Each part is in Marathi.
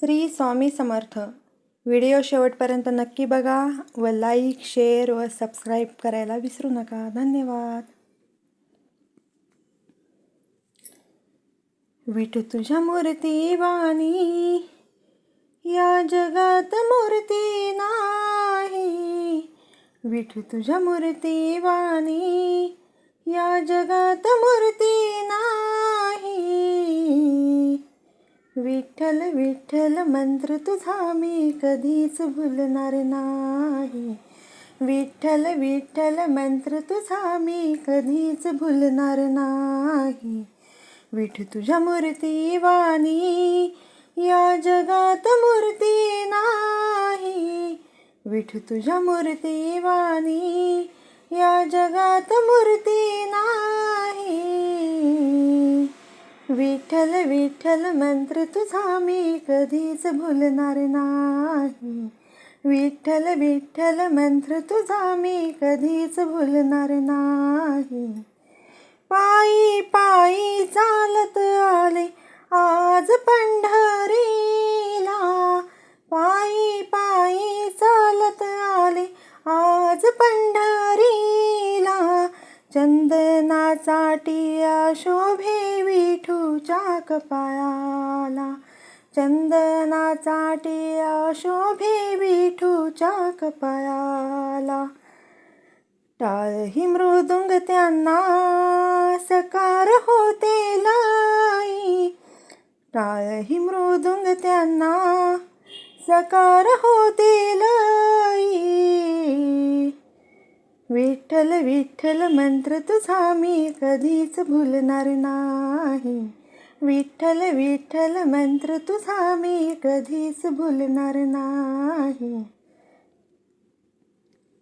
श्री स्वामी समर्थ. व्हिडिओ शेवटपर्यंत नक्की बघा व लाईक, शेअर व सबस्क्राईब करायला विसरू नका. धन्यवाद. विठू तुझ्या मूर्ती वाणी या जगात मूर्ती नाही. विठू तुझ्या मूर्ती वाणी या जगात मूर्ती नाही. विठ्ठल विठ्ठल मंत्र तुझा मी कधीच भुलणार नाही. विठ्ठल विठ्ठल मंत्र तुझा मी कधीच भुलणार नाही. विठू तुझ्या मूर्ती वाणी या जगात मूर्ती नाही. विठू तुझ्या मूर्ती वाणी या जगात मूर्ती नाही. विठ्ठल विठ्ठल मंत्र तुझा मी कधीच भुलणार नाही. विठ्ठल विठ्ठल मंत्र तुझा मी कधीच भुलणार नाही. पायी पायी चालत आले आज पंढरीला. पायी पायी चालत आले आज पंढरीला. चंदनाचा टिया शोभे विठूच्या कपाळाला. चंदनाचा टिया शोभे विठूच्या कपाळाला. टाळही मृदुंग त्यांना सकार होते लाई. टाळही मृदुंग त्यांना सकार होते लाई. विठ्ठल विठ्ठल मंत्र तुझा मी कधीच भुलणार नाही. विठ्ठल विठ्ठल मंत्र तुझा मी कधीच भुलणार नाही.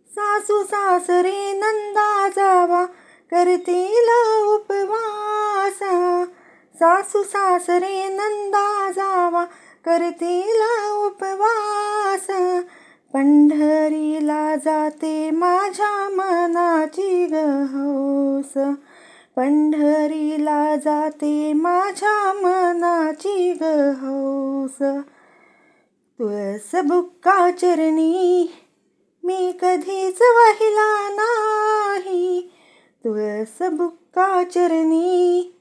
सासू सासरे नंदा जावा करतील उपवास. सासू सासरे नंदा जावा करतील उपवास. पंढरीला जाते माझ्या मनाची हौस. पंढरीला जाते माझ्या मनाची हौस. तुळस बुक्का चरणी मी कधीच वाहिला नाही. तुळस बुक्का चरणी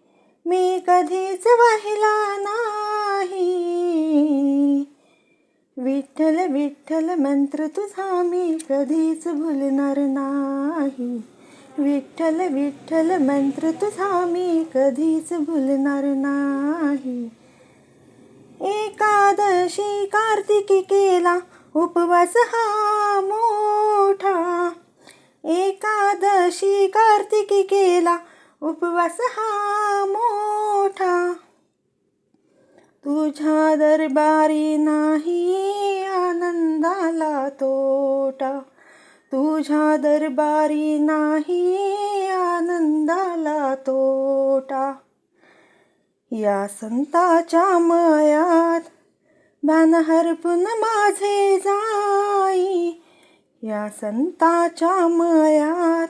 मी कधीच वाहिला नाही. विठ्ठल विठ्ठल मंत्र तुझा मी कधीच भुलणार नाही. विठ्ठल विठ्ठल मंत्र तुझा मी कधीच भुलणार नाही. एकादशी कार्तिकी केला उपवास हा मोठा. एकादशी कार्तिकी केला उपवास हा मोठा. तुझ्या दरबारी नाही आनंदाला तोटा. तुझ्या दरबारी नाही आनंदाला तोटा. या संताच्या मयात भान हरपून माझे जाई. या संताच्या मयात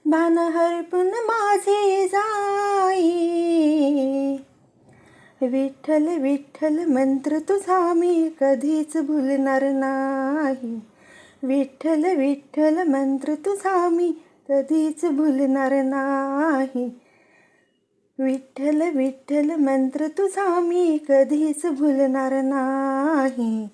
भान हरपून माझे जाई. विठ्ठल विठ्ठल मंत्र तुझा मी कधीच भुलणार नाही. विठ्ठल विठ्ठल मंत्र तुझा मी कधीच भुलणार नाही. विठ्ठल विठ्ठल मंत्र तुझा मी कधीच भुलणार नाही.